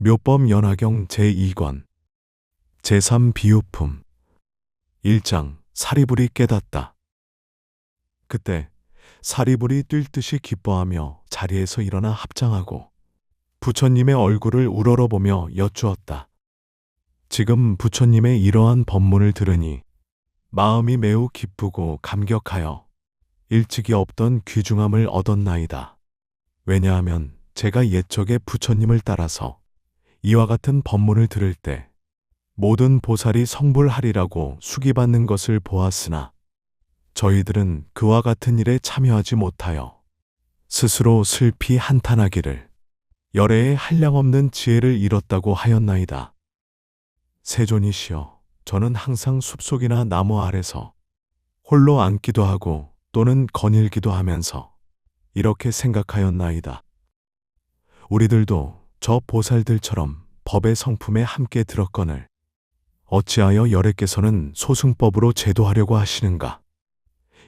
묘법 연화경 제2권 제3비유품 1장 사리불이 깨닫다. 그때 사리불이 뛸 듯이 기뻐하며 자리에서 일어나 합장하고 부처님의 얼굴을 우러러보며 여쭈었다. 지금 부처님의 이러한 법문을 들으니 마음이 매우 기쁘고 감격하여 일찍이 없던 귀중함을 얻었나이다. 왜냐하면 제가 옛적에 부처님을 따라서 이와 같은 법문을 들을 때 모든 보살이 성불하리라고 수기받는 것을 보았으나 저희들은 그와 같은 일에 참여하지 못하여 스스로 슬피 한탄하기를 열애에 한량없는 지혜를 잃었다고 하였나이다. 세존이시여, 저는 항상 숲속이나 나무 아래서 홀로 앉기도 하고 또는 거닐기도 하면서 이렇게 생각하였나이다. 우리들도 저 보살들처럼 법의 성품에 함께 들었거늘 어찌하여 열애께서는 소승법으로 제도하려고 하시는가?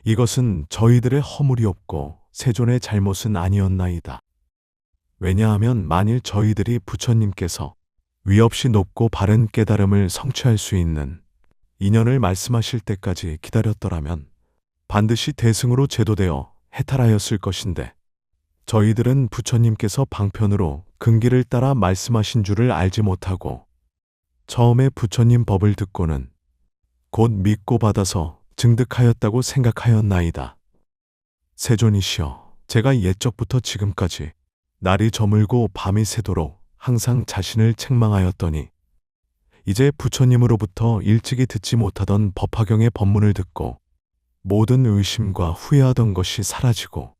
이것은 저희들의 허물이없고 세존의 잘못은 아니었나이다. 왜냐하면 만일 저희들이 부처님께서 위없이 높고 바른 깨달음을 성취할 수 있는 인연을 말씀하실 때까지 기다렸더라면 반드시 대승으로 제도되어 해탈하였을 것인데 저희들은 부처님께서 방편으로 근기를 따라 말씀하신 줄을 알지 못하고 처음에 부처님 법을 듣고는 곧 믿고 받아서 증득하였다고 생각하였나이다. 세존이시여, 제가 옛적부터 지금까지 날이 저물고 밤이 새도록 항상 자신을 책망하였더니 이제 부처님으로부터 일찍이 듣지 못하던 법화경의 법문을 듣고 모든 의심과 후회하던 것이 사라지고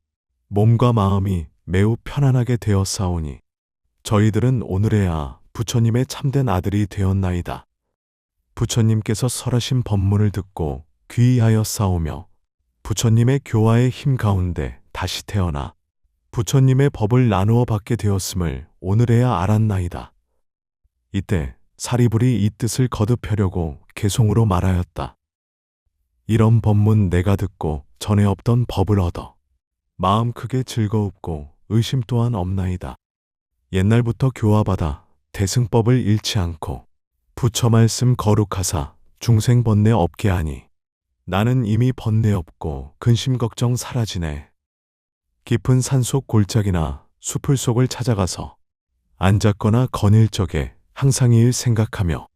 몸과 마음이 매우 편안하게 되었사오니 저희들은 오늘에야 부처님의 참된 아들이 되었나이다. 부처님께서 설하신 법문을 듣고 귀의하였사오며 부처님의 교화의 힘 가운데 다시 태어나 부처님의 법을 나누어 받게 되었음을 오늘에야 알았나이다. 이때 사리불이 이 뜻을 거듭하려고 개송으로 말하였다. 이런 법문 내가 듣고 전에 없던 법을 얻어 마음 크게 즐거웁고 의심 또한 없나이다. 옛날부터 교화받아 대승법을 잃지 않고 부처 말씀 거룩하사 중생 번뇌 없게 하니 나는 이미 번뇌 없고 근심 걱정 사라지네. 깊은 산속 골짜기나 수풀 속을 찾아가서 앉았거나 거닐 적에 항상 이 일 생각하며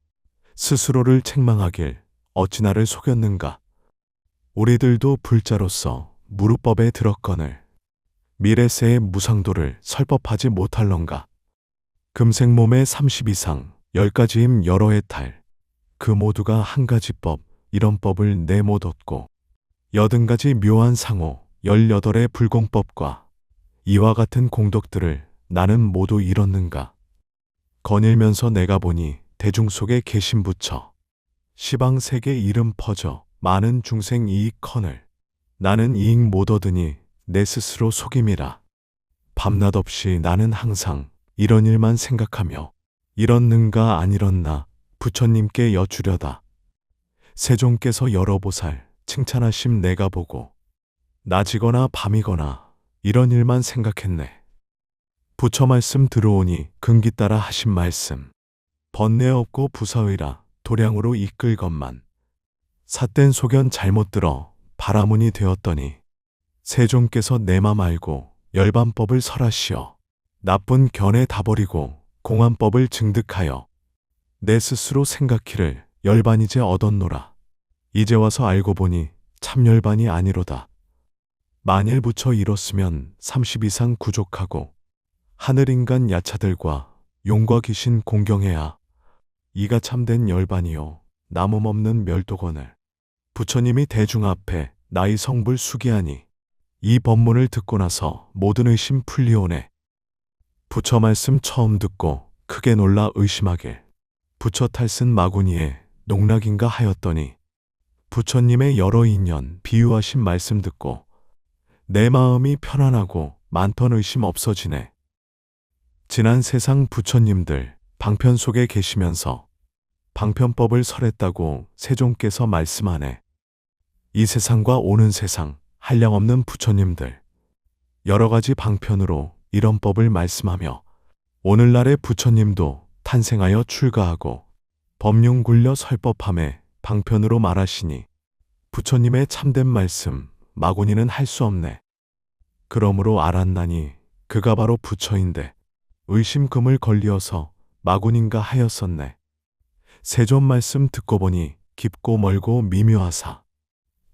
스스로를 책망하길 어찌 나를 속였는가. 우리들도 불자로서 무루법에 들었거늘 미래세의 무상도를 설법하지 못할런가. 금생 몸의 30 이상 10가지 힘 여러 해탈 그 모두가 한 가지 법 이런 법을 내 못 얻고 80가지 묘한 상호 18의 불공법과 이와 같은 공덕들을 나는 모두 잃었는가. 거닐면서 내가 보니 대중 속에 계신 부처 시방세계 이름 퍼져 많은 중생 이익커늘 나는 이익 못 얻으니 내 스스로 속임이라. 밤낮 없이 나는 항상 이런 일만 생각하며 이렇는가 안 이렇나 부처님께 여쭈려다. 세존께서 여러 보살 칭찬하심 내가 보고 낮이거나 밤이거나 이런 일만 생각했네. 부처 말씀 들어오니 근기 따라 하신 말씀 번뇌 없고 부사의라 도량으로 이끌건만 삿된 소견 잘못 들어 바라문이 되었더니 세존께서 내 맘 알고 열반법을 설하시어 나쁜 견해 다 버리고 공안법을 증득하여 내 스스로 생각히를 열반이제 얻었노라. 이제 와서 알고 보니 참 열반이 아니로다. 만일 부처 이뤘으면 30 이상 구족하고 하늘인간 야차들과 용과 귀신 공경해야 이가 참된 열반이요 나무없는 멸도건을 부처님이 대중 앞에 나의 성불 수기하니 이 법문을 듣고 나서 모든 의심 풀리오네. 부처 말씀 처음 듣고 크게 놀라 의심하길 부처 탈슨 마구니에 농락인가 하였더니 부처님의 여러 인연 비유하신 말씀 듣고 내 마음이 편안하고 많던 의심 없어지네. 지난 세상 부처님들 방편 속에 계시면서 방편법을 설했다고 세존께서 말씀하네. 이 세상과 오는 세상 한량없는 부처님들 여러 가지 방편으로 이런 법을 말씀하며 오늘날의 부처님도 탄생하여 출가하고 법륜 굴려 설법함에 방편으로 말하시니 부처님의 참된 말씀 마구니는 할 수 없네. 그러므로 알았나니 그가 바로 부처인데 의심금을 걸리어서 마구니인가 하였었네. 세존 말씀 듣고 보니 깊고 멀고 미묘하사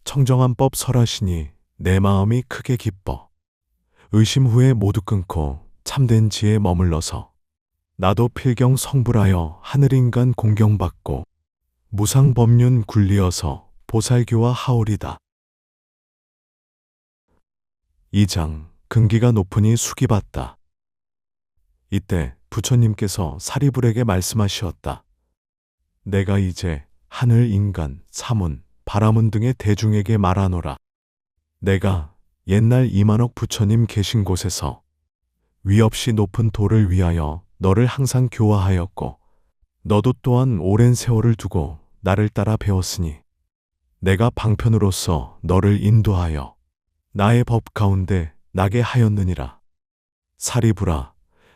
청정한 법 설하시니 내 마음이 크게 기뻐. 의심 후에 모두 끊고 참된 지에 머물러서 나도 필경 성불하여 하늘인간 공경받고 무상법륜 굴리어서 보살교화 하오리다. 2장 근기가 높으니 숙이 받다. 이때 부처님께서 사리불에게 말씀하시었다. 내가 이제 하늘, 인간, 사문, 바라문 등의 대중에게 말하노라. 내가 옛날 이만옥 부처님 계신 곳에서 위없이 높은 도를 위하여 너를 항상 교화하였고 너도 또한 오랜 세월을 두고 나를 따라 배웠으니 내가 방편으로서 너를 인도하여 나의 법 가운데 나게 하였느니라. 사리불아,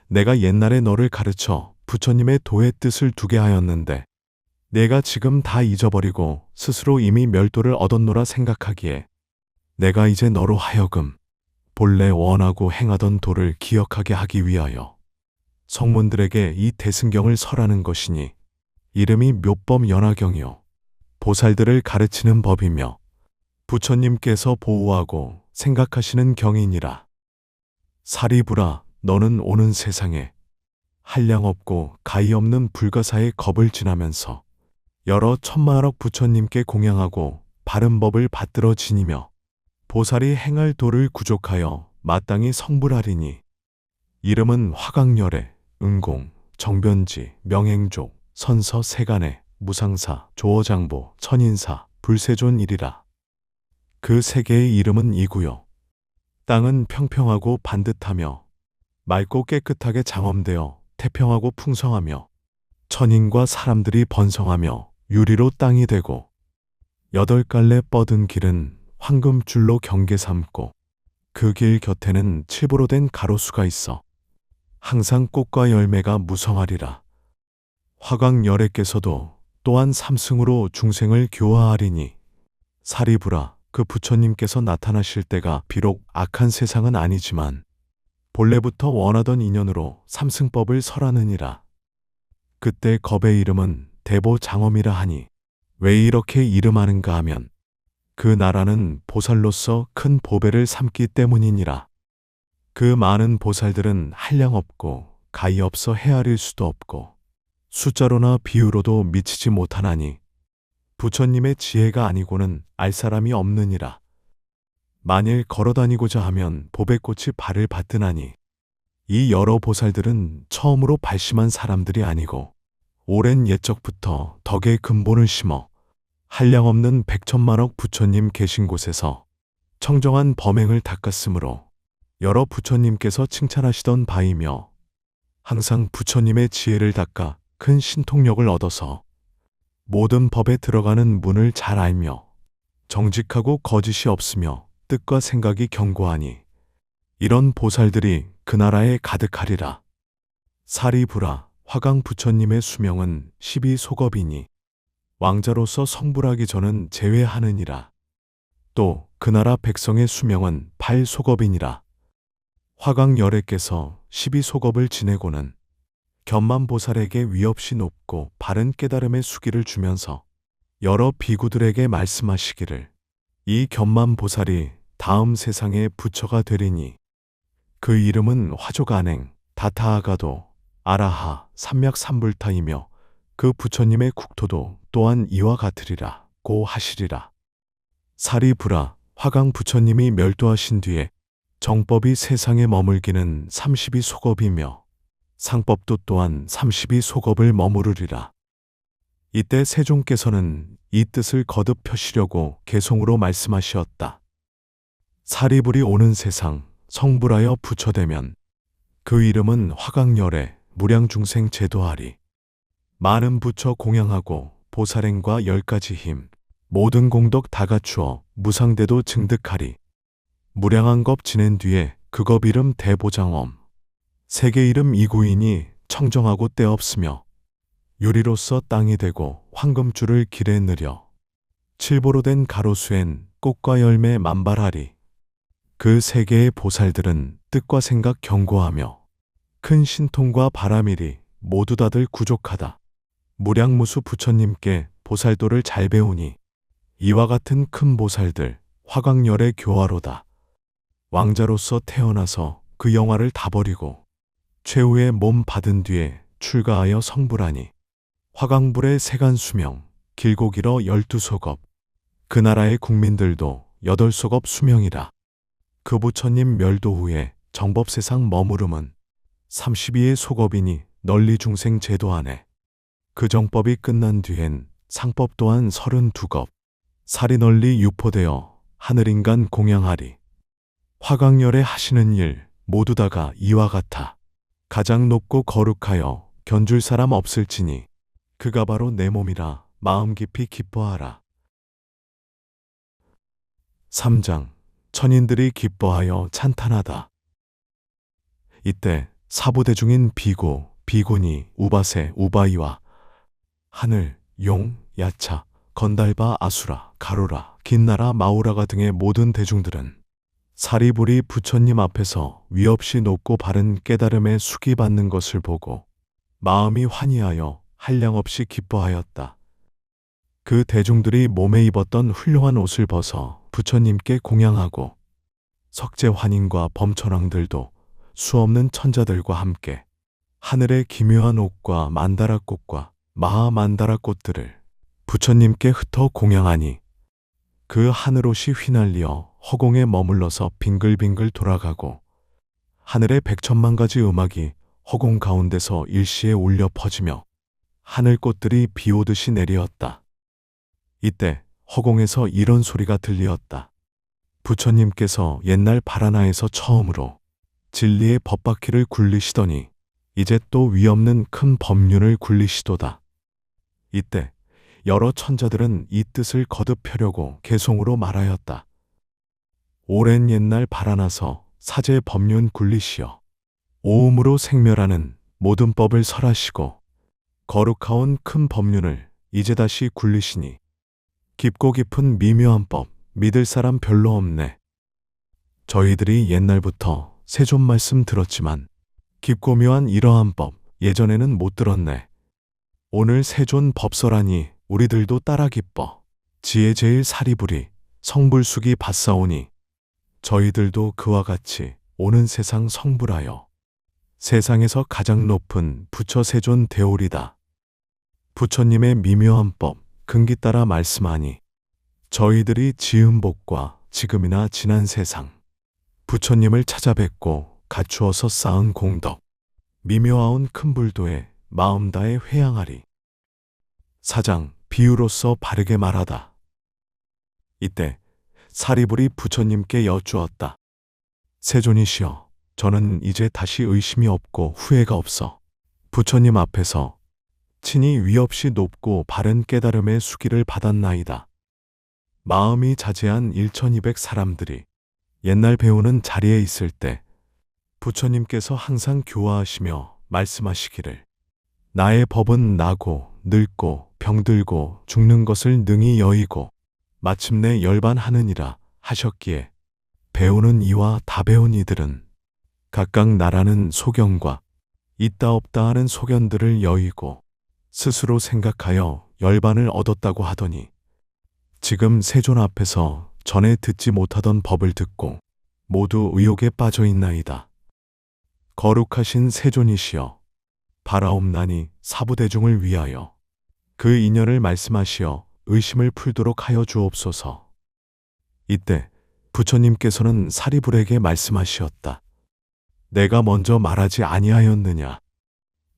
내가 옛날에 너를 가르쳐 부처님의 도의 뜻을 두게 하였는데 내가 지금 다 잊어버리고 스스로 이미 멸도를 얻었노라 생각하기에 내가 이제 너로 하여금 본래 원하고 행하던 도를 기억하게 하기 위하여 성문들에게 이 대승경을 설하는 것이니 이름이 묘법연화경이요 보살들을 가르치는 법이며 부처님께서 보호하고 생각하시는 경이니라. 사리불아, 너는 오는 세상에 한량없고 가히 없는 불가사의 겁을 지나면서 여러 천만억 부처님께 공양하고 바른 법을 받들어 지니며 보살이 행할 도를 구족하여 마땅히 성불하리니 이름은 화강열애, 응공, 정변지, 명행족, 선서 세간에, 무상사, 조어장보, 천인사, 불세존이리라. 그 세 개의 이름은 이구요. 땅은 평평하고 반듯하며 맑고 깨끗하게 장엄되어 태평하고 풍성하며 천인과 사람들이 번성하며 유리로 땅이 되고 8갈래 뻗은 길은 황금줄로 경계 삼고 그 길 곁에는 칠보로 된 가로수가 있어 항상 꽃과 열매가 무성하리라. 화강열애께서도 또한 삼승으로 중생을 교화하리니 사리불아, 그 부처님께서 나타나실 때가 비록 악한 세상은 아니지만 본래부터 원하던 인연으로 삼승법을 설하느니라. 그때 겁의 이름은 대보장엄이라 하니 왜 이렇게 이름하는가 하면 그 나라는 보살로서 큰 보배를 삼기 때문이니라. 그 많은 보살들은 한량없고 가히 없어 헤아릴 수도 없고 숫자로나 비유로도 미치지 못하나니 부처님의 지혜가 아니고는 알 사람이 없느니라. 만일 걸어다니고자 하면 보배꽃이 발을 받드나니 이 여러 보살들은 처음으로 발심한 사람들이 아니고 오랜 옛적부터 덕의 근본을 심어 한량없는 백천만억 부처님 계신 곳에서 청정한 범행을 닦았으므로 여러 부처님께서 칭찬하시던 바이며 항상 부처님의 지혜를 닦아 큰 신통력을 얻어서 모든 법에 들어가는 문을 잘 알며 정직하고 거짓이 없으며 뜻과 생각이 견고하니 이런 보살들이 그 나라에 가득하리라. 사리불아, 화강 부처님의 수명은 12소겁이니 왕자로서 성불하기 전은 제외하느니라. 또 그 나라 백성의 수명은 8소겁이니라. 화강열애께서 12소겁을 지내고는 견만보살에게 위없이 높고 바른 깨달음의 수기를 주면서 여러 비구들에게 말씀하시기를 이 견만보살이 다음 세상의 부처가 되리니 그 이름은 화조간행, 다타아가도, 아라하, 삼맥삼불타이며 그 부처님의 국토도 또한 이와 같으리라 고 하시리라. 사리불아, 화강 부처님이 멸도하신 뒤에 정법이 세상에 머물기는 32소겁이며 상법도 또한 32소겁을 머무르리라. 이때 세종께서는 이 뜻을 거듭 펴시려고 개송으로 말씀하시었다. 사리불이 오는 세상 성불하여 부처되면 그 이름은 화강열애 무량중생 제도하리. 많은 부처 공양하고 보살행과 10가지 힘 모든 공덕 다 갖추어 무상대도 증득하리. 무량한 겁 지낸 뒤에 그 겁 이름 대보장엄 세계 이름 이구이니 청정하고 때없으며 유리로서 땅이 되고 황금줄을 길에 느려 칠보로 된 가로수엔 꽃과 열매 만발하리. 그 세 개의 보살들은 뜻과 생각 경고하며 큰 신통과 바람이리 모두 다들 구족하다. 무량무수 부처님께 보살도를 잘 배우니 이와 같은 큰 보살들 화광열의 교화로다. 왕자로서 태어나서 그 영화를 다 버리고 최후의 몸 받은 뒤에 출가하여 성불하니 화광불의 세간 수명 길고 길어 12속업 그 나라의 국민들도 8속업 수명이라. 그 부처님 멸도 후에 정법세상 머무름은 32의 속업이니 널리 중생 제도 안에 그 정법이 끝난 뒤엔 상법 또한 32겁 살이 널리 유포되어 하늘인간 공양하리. 화광열에 하시는 일 모두 다가 이와 같아 가장 높고 거룩하여 견줄 사람 없을지니 그가 바로 내 몸이라 마음 깊이 기뻐하라. 3장 천인들이 기뻐하여 찬탄하다. 이때 사부대중인 비고, 비고니, 우바세, 우바이와 하늘, 용, 야차, 건달바, 아수라, 가로라, 긴나라, 마우라가 등의 모든 대중들은 사리부리 부처님 앞에서 위없이 높고 바른 깨달음에 숙이 받는 것을 보고 마음이 환희하여 한량없이 기뻐하였다. 그 대중들이 몸에 입었던 훌륭한 옷을 벗어 부처님께 공양하고 석재환인과 범천왕들도 수없는 천자들과 함께 하늘의 기묘한 옷과 만다라꽃과 마하만다라꽃들을 부처님께 흩어 공양하니 그 하늘옷이 휘날리어 허공에 머물러서 빙글빙글 돌아가고 하늘의 100천만 가지 음악이 허공 가운데서 일시에 울려 퍼지며 하늘꽃들이 비 오듯이 내리었다. 이때 허공에서 이런 소리가 들리었다. 부처님께서 옛날 바라나에서 처음으로 진리의 법바퀴를 굴리시더니 이제 또 위없는 큰 법륜을 굴리시도다. 이때 여러 천자들은 이 뜻을 거듭 펴려고 개송으로 말하였다. 오랜 옛날 바라나서 사제 법륜 굴리시어 오음으로 생멸하는 모든 법을 설하시고 거룩하온 큰 법륜을 이제 다시 굴리시니 깊고 깊은 미묘한 법 믿을 사람 별로 없네. 저희들이 옛날부터 세존 말씀 들었지만 깊고 묘한 이러한 법 예전에는 못 들었네. 오늘 세존 법설하니 우리들도 따라 기뻐. 지혜 제일 사리부리 성불숙이 받사오니 저희들도 그와 같이 오는 세상 성불하여 세상에서 가장 높은 부처 세존 대오리다. 부처님의 미묘한 법 근기 따라 말씀하니 저희들이 지은 복과 지금이나 지난 세상 부처님을 찾아뵙고 갖추어서 쌓은 공덕 미묘하온 큰 불도에 마음 다해 회양하리. 4장 비유로서 바르게 말하다. 이때 사리불이 부처님께 여쭈었다. 세존이시여, 저는 이제 다시 의심이 없고 후회가 없어 부처님 앞에서 친히 위없이 높고 바른 깨달음의 수기를 받았나이다. 마음이 자제한 1200 사람들이 옛날 배우는 자리에 있을 때 부처님께서 항상 교화하시며 말씀하시기를 나의 법은 나고 늙고 병들고 죽는 것을 능히 여의고 마침내 열반하느니라 하셨기에 배우는 이와 다 배운 이들은 각각 나라는 소견과 있다 없다 하는 소견들을 여의고 스스로 생각하여 열반을 얻었다고 하더니 지금 세존 앞에서 전에 듣지 못하던 법을 듣고 모두 의욕에 빠져 있나이다. 거룩하신 세존이시여, 바라옵나니 사부대중을 위하여 그 인연을 말씀하시어 의심을 풀도록 하여 주옵소서. 이때 부처님께서는 사리불에게 말씀하시었다. 내가 먼저 말하지 아니하였느냐.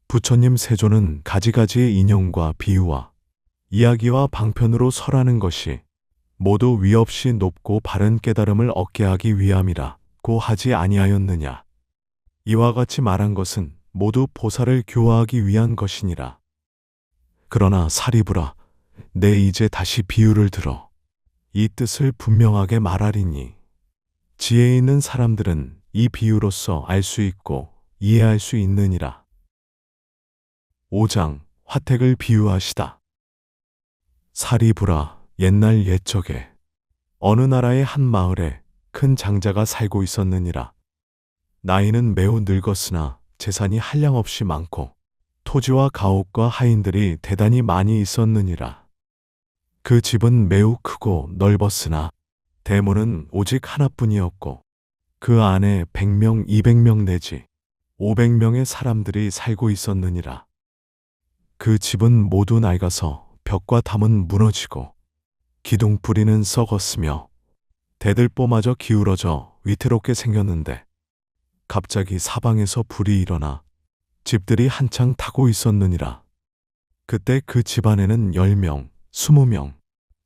부처님 세존은 가지가지의 인연과 비유와 이야기와 방편으로 설하는 것이 모두 위없이 높고 바른 깨달음을 얻게 하기 위함이라고 하지 아니하였느냐. 이와 같이 말한 것은 모두 보살을 교화하기 위한 것이니라. 그러나 사리불아, 내 이제 다시 비유를 들어 이 뜻을 분명하게 말하리니 지혜 있는 사람들은 이 비유로서 알 수 있고 이해할 수 있느니라. 5장 화택을 비유하시다. 사리부라. 옛날 옛적에 어느 나라의 한 마을에 큰 장자가 살고 있었느니라. 나이는 매우 늙었으나 재산이 한량없이 많고 토지와 가옥과 하인들이 대단히 많이 있었느니라. 그 집은 매우 크고 넓었으나 대문은 오직 하나뿐이었고 그 안에 100명, 200명 내지 500명의 사람들이 살고 있었느니라. 그 집은 모두 낡아서 벽과 담은 무너지고 기둥뿌리는 썩었으며 대들보마저 기울어져 위태롭게 생겼는데 갑자기 사방에서 불이 일어나 집들이 한창 타고 있었느니라. 그때 그 집안에는 10명, 20명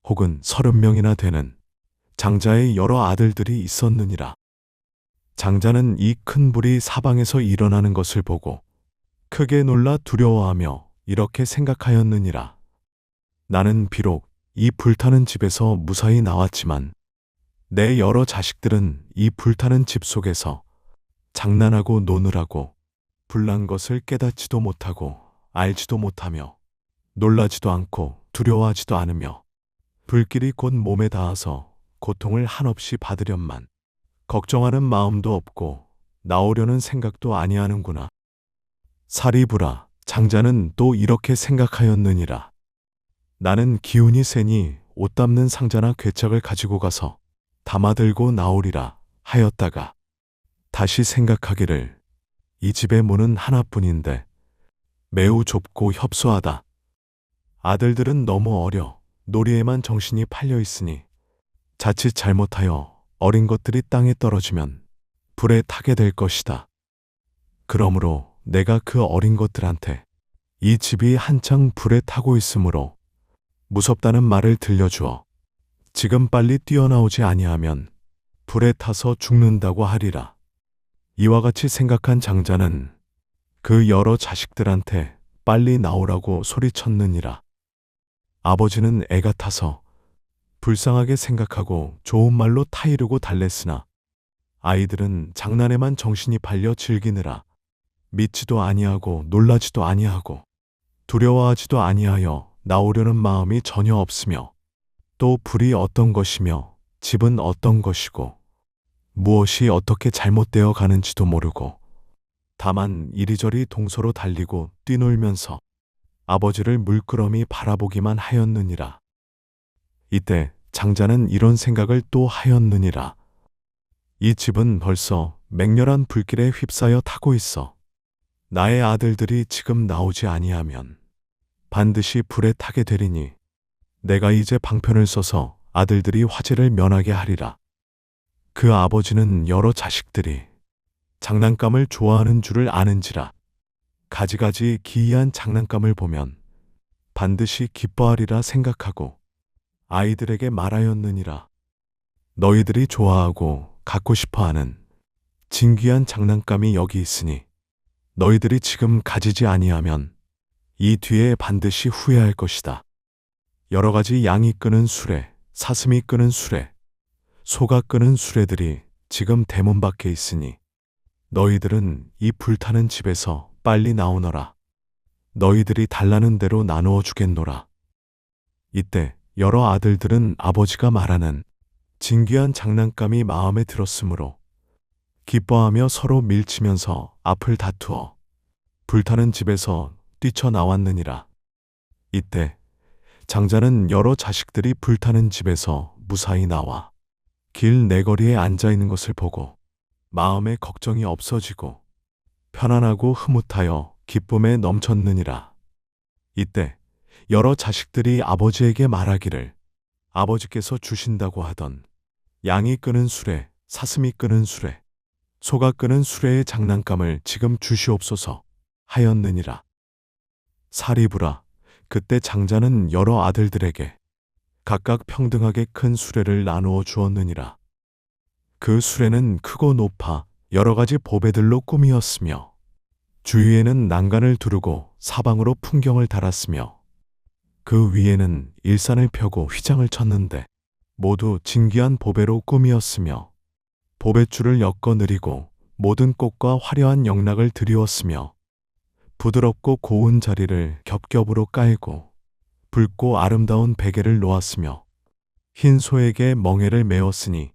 혹은 30명이나 되는 장자의 여러 아들들이 있었느니라. 장자는 이 큰 불이 사방에서 일어나는 것을 보고 크게 놀라 두려워하며 이렇게 생각하였느니라. 나는 비록 이 불타는 집에서 무사히 나왔지만 내 여러 자식들은 이 불타는 집 속에서 장난하고 노느라고 불난 것을 깨닫지도 못하고 알지도 못하며 놀라지도 않고 두려워하지도 않으며 불길이 곧 몸에 닿아서 고통을 한없이 받으련만 걱정하는 마음도 없고 나오려는 생각도 아니하는구나. 사리부라. 장자는 또 이렇게 생각하였느니라. 나는 기운이 세니 옷 담는 상자나 괴짝을 가지고 가서 담아들고 나오리라 하였다가 다시 생각하기를 이 집의 문은 하나뿐인데 매우 좁고 협소하다. 아들들은 너무 어려 놀이에만 정신이 팔려 있으니 자칫 잘못하여 어린 것들이 땅에 떨어지면 불에 타게 될 것이다. 그러므로 내가 그 어린 것들한테 이 집이 한창 불에 타고 있으므로 무섭다는 말을 들려주어 지금 빨리 뛰어나오지 아니하면 불에 타서 죽는다고 하리라. 이와 같이 생각한 장자는 그 여러 자식들한테 빨리 나오라고 소리쳤느니라. 아버지는 애가 타서 불쌍하게 생각하고 좋은 말로 타이르고 달랬으나 아이들은 장난에만 정신이 팔려 즐기느라 믿지도 아니하고 놀라지도 아니하고 두려워하지도 아니하여 나오려는 마음이 전혀 없으며 또 불이 어떤 것이며 집은 어떤 것이고 무엇이 어떻게 잘못되어 가는지도 모르고 다만 이리저리 동서로 달리고 뛰놀면서 아버지를 물끄러미 바라보기만 하였느니라. 이때 장자는 이런 생각을 또 하였느니라. 이 집은 벌써 맹렬한 불길에 휩싸여 타고 있어 나의 아들들이 지금 나오지 아니하면 반드시 불에 타게 되리니 내가 이제 방편을 써서 아들들이 화재를 면하게 하리라. 그 아버지는 여러 자식들이 장난감을 좋아하는 줄을 아는지라 가지가지 기이한 장난감을 보면 반드시 기뻐하리라 생각하고 아이들에게 말하였느니라. 너희들이 좋아하고 갖고 싶어하는 진귀한 장난감이 여기 있으니 너희들이 지금 가지지 아니하면 이 뒤에 반드시 후회할 것이다. 여러 가지 양이 끄는 수레, 사슴이 끄는 수레, 소가 끄는 수레들이 지금 대문 밖에 있으니 너희들은 이 불타는 집에서 빨리 나오너라. 너희들이 달라는 대로 나누어 주겠노라. 이때 여러 아들들은 아버지가 말하는 진귀한 장난감이 마음에 들었으므로 기뻐하며 서로 밀치면서 앞을 다투어 불타는 집에서 뛰쳐나왔느니라. 이때 장자는 여러 자식들이 불타는 집에서 무사히 나와 길 내거리에 앉아 있는 것을 보고 마음에 걱정이 없어지고 편안하고 흐뭇하여 기쁨에 넘쳤느니라. 이때 여러 자식들이 아버지에게 말하기를 아버지께서 주신다고 하던 양이 끄는 수레, 사슴이 끄는 수레, 소가 끄는 수레의 장난감을 지금 주시옵소서 하였느니라. 사리부라. 그때 장자는 여러 아들들에게 각각 평등하게 큰 수레를 나누어 주었느니라. 그 수레는 크고 높아 여러 가지 보배들로 꾸미었으며 주위에는 난간을 두르고 사방으로 풍경을 달았으며 그 위에는 일산을 펴고 휘장을 쳤는데 모두 진귀한 보배로 꾸미었으며 보배줄을 엮어 느리고 모든 꽃과 화려한 영락을 드리웠으며 부드럽고 고운 자리를 겹겹으로 깔고 붉고 아름다운 베개를 놓았으며 흰 소에게 멍에를 메었으니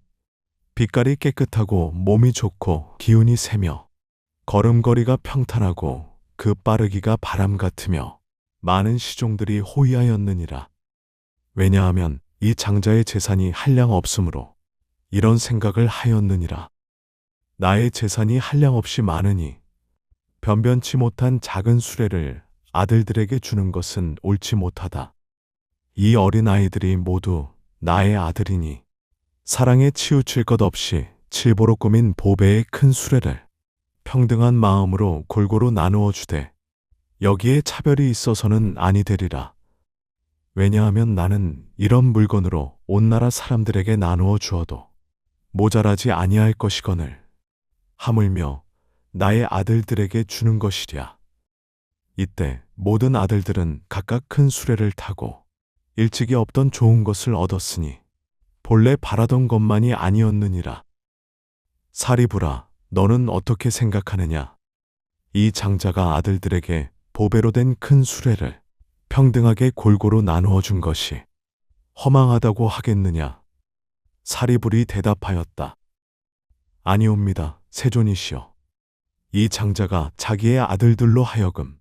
빛깔이 깨끗하고 몸이 좋고 기운이 세며 걸음걸이가 평탄하고 그 빠르기가 바람 같으며 많은 시종들이 호위하였느니라. 왜냐하면 이 장자의 재산이 한량 없으므로 이런 생각을 하였느니라. 나의 재산이 한량없이 많으니 변변치 못한 작은 수레를 아들들에게 주는 것은 옳지 못하다. 이 어린 아이들이 모두 나의 아들이니 사랑에 치우칠 것 없이 칠보로 꾸민 보배의 큰 수레를 평등한 마음으로 골고루 나누어 주되 여기에 차별이 있어서는 아니 되리라. 왜냐하면 나는 이런 물건으로 온 나라 사람들에게 나누어 주어도 모자라지 아니할 것이거늘 하물며 나의 아들들에게 주는 것이랴. 이때 모든 아들들은 각각 큰 수레를 타고 일찍이 없던 좋은 것을 얻었으니 본래 바라던 것만이 아니었느니라. 사리부라, 너는 어떻게 생각하느냐? 이 장자가 아들들에게 보배로 된 큰 수레를 평등하게 골고루 나누어 준 것이 허망하다고 하겠느냐? 사리불이 대답하였다. 아니옵니다, 세존이시여. 이 장자가 자기의 아들들로 하여금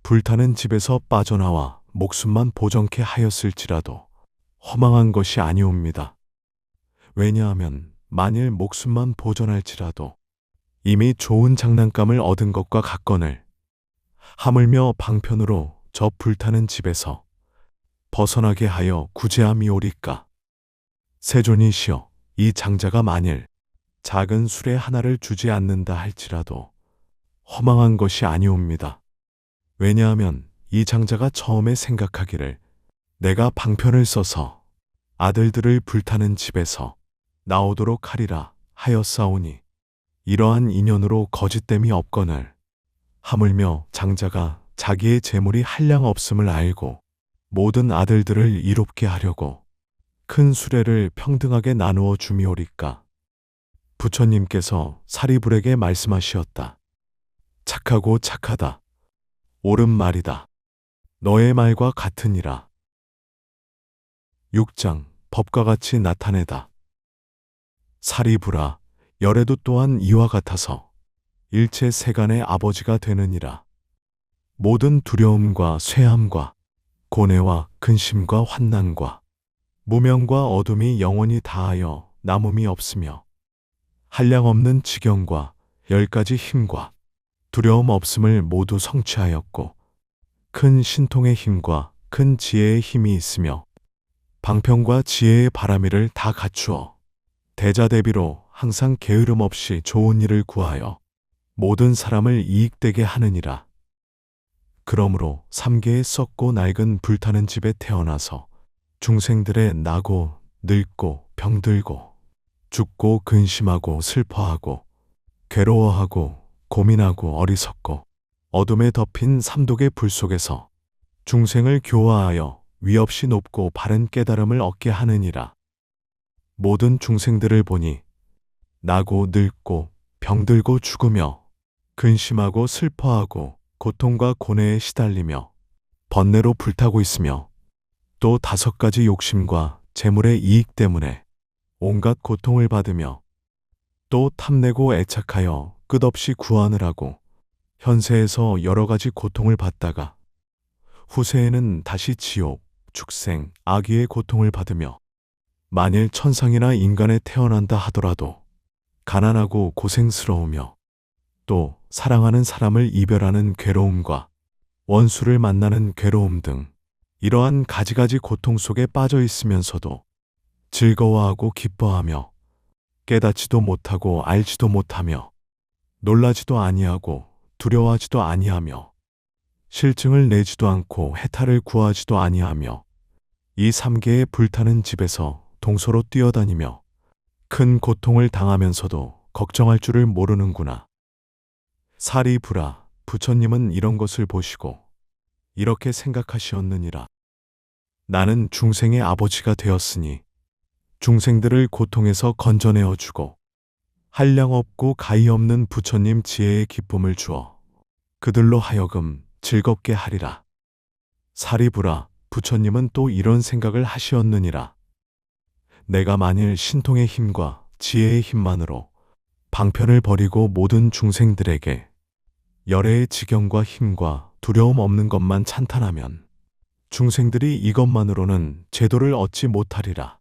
불타는 집에서 빠져나와 목숨만 보정케 하였을지라도 허망한 것이 아니옵니다. 왜냐하면 만일 목숨만 보전할지라도 이미 좋은 장난감을 얻은 것과 같거늘 하물며 방편으로 저 불타는 집에서 벗어나게 하여 구제함이오리까. 세존이시여, 이 장자가 만일 작은 수레 하나를 주지 않는다 할지라도 허망한 것이 아니옵니다. 왜냐하면 이 장자가 처음에 생각하기를 내가 방편을 써서 아들들을 불타는 집에서 나오도록 하리라 하였사오니 이러한 인연으로 거짓됨이 없거늘 하물며 장자가 자기의 재물이 한량 없음을 알고 모든 아들들을 이롭게 하려고 큰 수레를 평등하게 나누어 주미오리까. 부처님께서 사리불에게 말씀하시었다. 착하고 착하다. 옳은 말이다. 너의 말과 같으니라. 6장 법과 같이 나타내다. 사리불아, 열애도 또한 이와 같아서 일체 세간의 아버지가 되느니라. 모든 두려움과 쇠함과 고뇌와 근심과 환난과 무명과 어둠이 영원히 다하여 남음이 없으며 한량없는 지경과 10가지 힘과 두려움 없음을 모두 성취하였고 큰 신통의 힘과 큰 지혜의 힘이 있으며 방편과 지혜의 바라미를 다 갖추어 대자대비로 항상 게으름 없이 좋은 일을 구하여 모든 사람을 이익되게 하느니라. 그러므로 3계의 썩고 낡은 불타는 집에 태어나서 중생들의 나고 늙고 병들고 죽고 근심하고 슬퍼하고 괴로워하고 고민하고 어리석고 어둠에 덮인 삼독의 불 속에서 중생을 교화하여 위없이 높고 바른 깨달음을 얻게 하느니라. 모든 중생들을 보니 나고 늙고 병들고 죽으며 근심하고 슬퍼하고 고통과 고뇌에 시달리며 번뇌로 불타고 있으며 또 5가지 욕심과 재물의 이익 때문에 온갖 고통을 받으며 또 탐내고 애착하여 끝없이 구하느라고 현세에서 여러 가지 고통을 받다가 후세에는 다시 지옥, 축생, 악귀의 고통을 받으며 만일 천상이나 인간에 태어난다 하더라도 가난하고 고생스러우며 또 사랑하는 사람을 이별하는 괴로움과 원수를 만나는 괴로움 등 이러한 가지가지 고통 속에 빠져 있으면서도 즐거워하고 기뻐하며 깨닫지도 못하고 알지도 못하며 놀라지도 아니하고 두려워하지도 아니하며 실증을 내지도 않고 해탈을 구하지도 아니하며 이 3계의 불타는 집에서 동서로 뛰어다니며 큰 고통을 당하면서도 걱정할 줄을 모르는구나. 사리불아, 부처님은 이런 것을 보시고 이렇게 생각하시었느니라. 나는 중생의 아버지가 되었으니 중생들을 고통에서 건져내어 주고 한량없고 가히 없는 부처님 지혜의 기쁨을 주어 그들로 하여금 즐겁게 하리라. 사리부라, 부처님은 또 이런 생각을 하시었느니라. 내가 만일 신통의 힘과 지혜의 힘만으로 방편을 버리고 모든 중생들에게 열애의 지경과 힘과 두려움 없는 것만 찬탄하면 중생들이 이것만으로는 제도를 얻지 못하리라.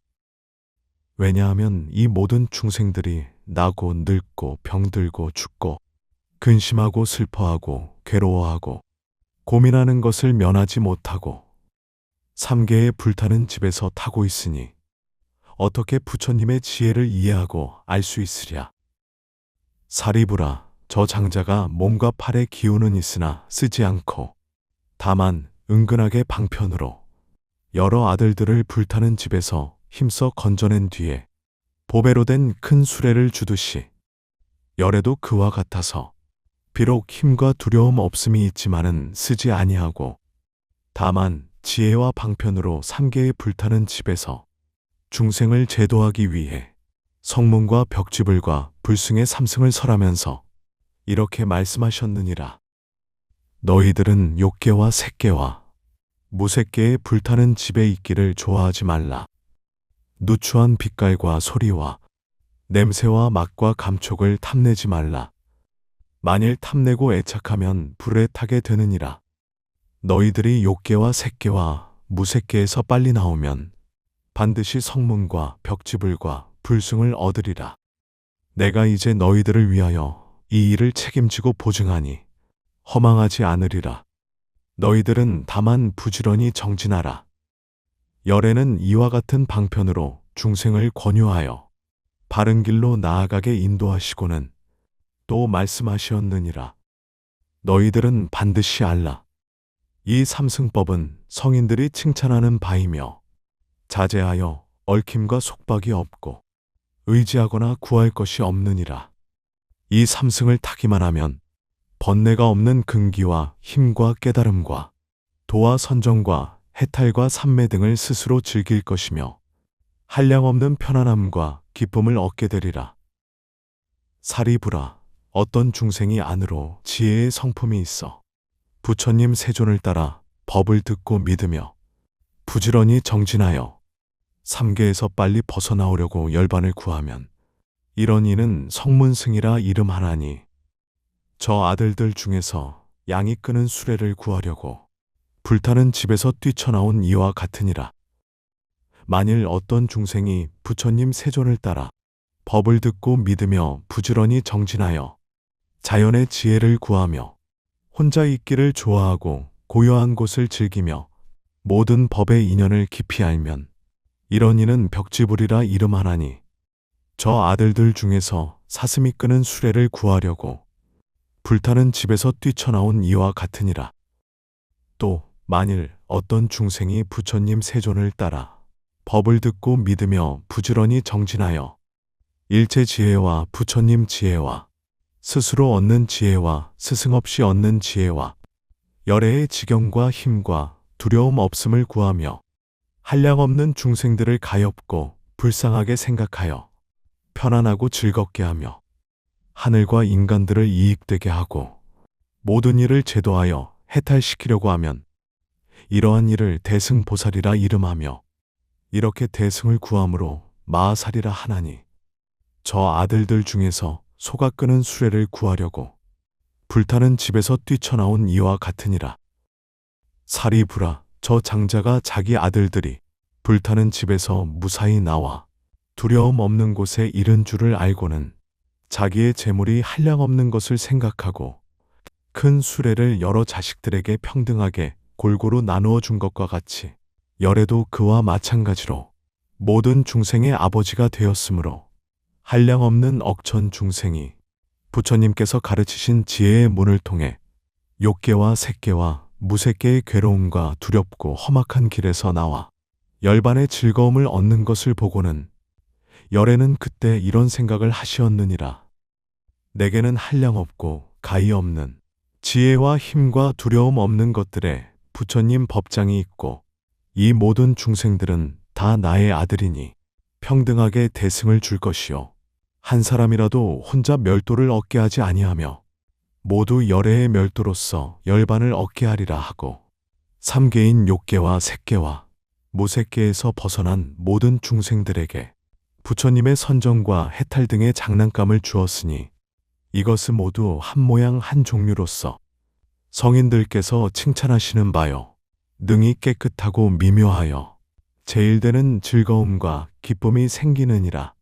왜냐하면 이 모든 중생들이 나고 늙고 병들고 죽고 근심하고 슬퍼하고 괴로워하고 고민하는 것을 면하지 못하고 삼계에 불타는 집에서 타고 있으니 어떻게 부처님의 지혜를 이해하고 알 수 있으랴. 사리부라, 저 장자가 몸과 팔에 기운은 있으나 쓰지 않고 다만 은근하게 방편으로 여러 아들들을 불타는 집에서 힘써 건져낸 뒤에 보배로 된 큰 수레를 주듯이 열애도 그와 같아서 비록 힘과 두려움 없음이 있지만은 쓰지 아니하고 다만 지혜와 방편으로 삼계에 불타는 집에서 중생을 제도하기 위해 성문과 벽지불과 불승의 삼승을 설하면서 이렇게 말씀하셨느니라. 너희들은 욕계와 색계와 무색계에 불타는 집에 있기를 좋아하지 말라. 누추한 빛깔과 소리와 냄새와 맛과 감촉을 탐내지 말라. 만일 탐내고 애착하면 불에 타게 되느니라. 너희들이 욕계와 색계와 무색계에서 빨리 나오면 반드시 성문과 벽지불과 불승을 얻으리라. 내가 이제 너희들을 위하여 이 일을 책임지고 보증하니 허망하지 않으리라. 너희들은 다만 부지런히 정진하라. 열애는 이와 같은 방편으로 중생을 권유하여 바른 길로 나아가게 인도하시고는 또 말씀하시었느니라. 너희들은 반드시 알라. 이 삼승법은 성인들이 칭찬하는 바이며 자제하여 얽힘과 속박이 없고 의지하거나 구할 것이 없느니라. 이 삼승을 타기만 하면 번뇌가 없는 근기와 힘과 깨달음과 도와 선정과 해탈과 삼매 등을 스스로 즐길 것이며 한량없는 편안함과 기쁨을 얻게 되리라. 사리부라, 어떤 중생이 안으로 지혜의 성품이 있어 부처님 세존을 따라 법을 듣고 믿으며 부지런히 정진하여 삼계에서 빨리 벗어나오려고 열반을 구하면 이런 이는 성문승이라 이름하나니 저 아들들 중에서 양이 끄는 수레를 구하려고 불타는 집에서 뛰쳐나온 이와 같으니라. 만일 어떤 중생이 부처님 세존을 따라 법을 듣고 믿으며 부지런히 정진하여 자연의 지혜를 구하며 혼자 있기를 좋아하고 고요한 곳을 즐기며 모든 법의 인연을 깊이 알면 이런 이는 벽지불이라 이름하나니 저 아들들 중에서 사슴이 끄는 수레를 구하려고 불타는 집에서 뛰쳐나온 이와 같으니라. 또 만일 어떤 중생이 부처님 세존을 따라 법을 듣고 믿으며 부지런히 정진하여 일체 지혜와 부처님 지혜와 스스로 얻는 지혜와 스승 없이 얻는 지혜와 열애의 지경과 힘과 두려움 없음을 구하며 한량없는 중생들을 가엾고 불쌍하게 생각하여 편안하고 즐겁게 하며 하늘과 인간들을 이익되게 하고 모든 일을 제도하여 해탈시키려고 하면 이러한 일을 대승보살이라 이름하며 이렇게 대승을 구함으로 마하살이라 하나니 저 아들들 중에서 소가 끄는 수레를 구하려고 불타는 집에서 뛰쳐나온 이와 같으니라. 사리부라, 저 장자가 자기 아들들이 불타는 집에서 무사히 나와 두려움 없는 곳에 이른 줄을 알고는 자기의 재물이 한량없는 것을 생각하고 큰 수레를 여러 자식들에게 평등하게 골고루 나누어 준 것과 같이 열애도 그와 마찬가지로 모든 중생의 아버지가 되었으므로 한량없는 억천 중생이 부처님께서 가르치신 지혜의 문을 통해 욕계와 색계와 무색계의 괴로움과 두렵고 험악한 길에서 나와 열반의 즐거움을 얻는 것을 보고는 열애는 그때 이런 생각을 하시었느니라. 내게는 한량없고 가히 없는 지혜와 힘과 두려움 없는 것들에 부처님 법장이 있고 이 모든 중생들은 다 나의 아들이니 평등하게 대승을 줄 것이요 한 사람이라도 혼자 멸도를 얻게 하지 아니하며 모두 열애의 멸도로서 열반을 얻게 하리라 하고 삼계인 욕계와 색계와 무색계에서 벗어난 모든 중생들에게 부처님의 선정과 해탈 등의 장난감을 주었으니 이것은 모두 한 모양 한 종류로서 성인들께서 칭찬하시는 바요. 능히 깨끗하고 미묘하여 제일되는 즐거움과 기쁨이 생기느니라.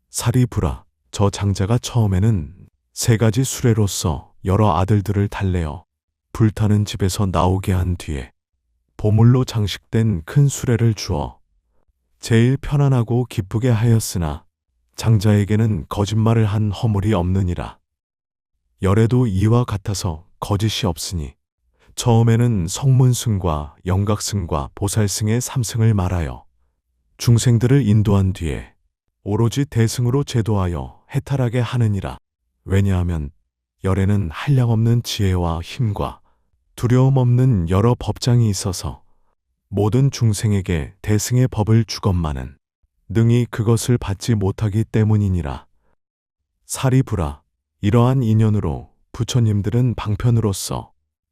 사리부라, 저 장자가 처음에는 3가지 수레로서 여러 아들들을 달래어 불타는 집에서 나오게 한 뒤에 보물로 장식된 큰 수레를 주어 제일 편안하고 기쁘게 하였으나 장자에게는 거짓말을 한 허물이 없느니라. 열애도 이와 같아서 거짓이 없으니 처음에는 성문승과 영각승과 보살승의 3승을 말하여 중생들을 인도한 뒤에 오로지 대승으로 제도하여 해탈하게 하느니라. 왜냐하면 열애는 한량없는 지혜와 힘과 두려움 없는 여러 법장이 있어서 모든 중생에게 대승의 법을 주건만은 능히 그것을 받지 못하기 때문이니라. 사리부라, 이러한 인연으로 부처님들은 방편으로서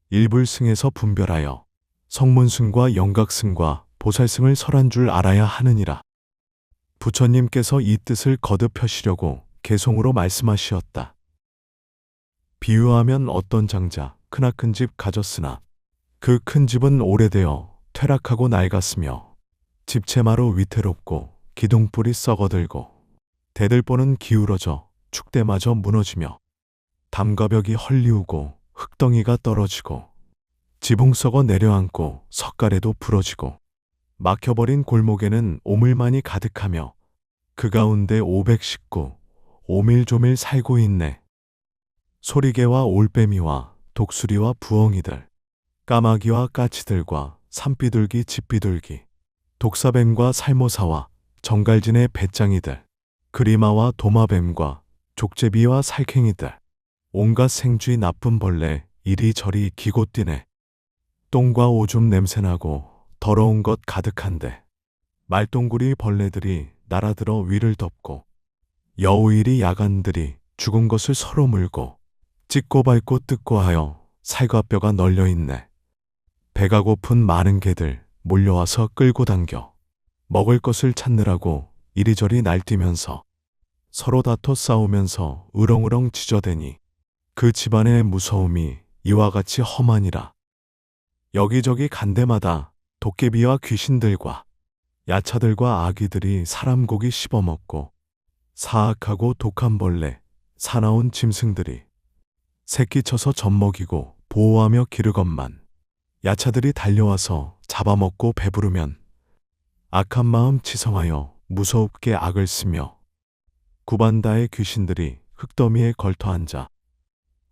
일불승에서 분별하여 성문승과 영각승과 보살승을 설한 줄 알아야 하느니라. 부처님께서 이 뜻을 거듭하시려고 개송으로 말씀하시었다. 비유하면 어떤 장자 크나큰 집 가졌으나 그 큰 집은 오래되어 퇴락하고 낡았으며 집채마로 위태롭고 기둥불이 썩어들고 대들보는 기울어져 축대마저 무너지며 담가벽이 헐리우고 흙덩이가 떨어지고 지붕 썩어 내려앉고 석가래도 부러지고 막혀버린 골목에는 오물만이 가득하며 그 가운데 519 오밀조밀 살고 있네. 소리개와 올빼미와 독수리와 부엉이들, 까마귀와 까치들과 산비둘기 집비둘기, 독사뱀과 살모사와 정갈진의 배짱이들, 그리마와 도마뱀과 족제비와 살쾡이들, 온갖 생쥐 나쁜 벌레 이리저리 기고 뛰네. 똥과 오줌 냄새나고 더러운 것 가득한데 말똥구리 벌레들이 날아들어 위를 덮고 여우일이 야간들이 죽은 것을 서로 물고 찢고 밟고 뜯고 하여 살과 뼈가 널려 있네. 배가 고픈 많은 개들 몰려와서 끌고 당겨 먹을 것을 찾느라고 이리저리 날뛰면서 서로 다퉈 싸우면서 으렁으렁 짖어대니 그 집안의 무서움이 이와 같이 험하니라. 여기저기 간 데마다 도깨비와 귀신들과 야차들과 아기들이 사람 고기 씹어먹고 사악하고 독한 벌레, 사나운 짐승들이 새끼 쳐서 젖먹이고 보호하며 기르건만 야차들이 달려와서 잡아먹고 배부르면 악한 마음 치성하여 무서웁게 악을 쓰며 구반다의 귀신들이 흙더미에 걸터 앉아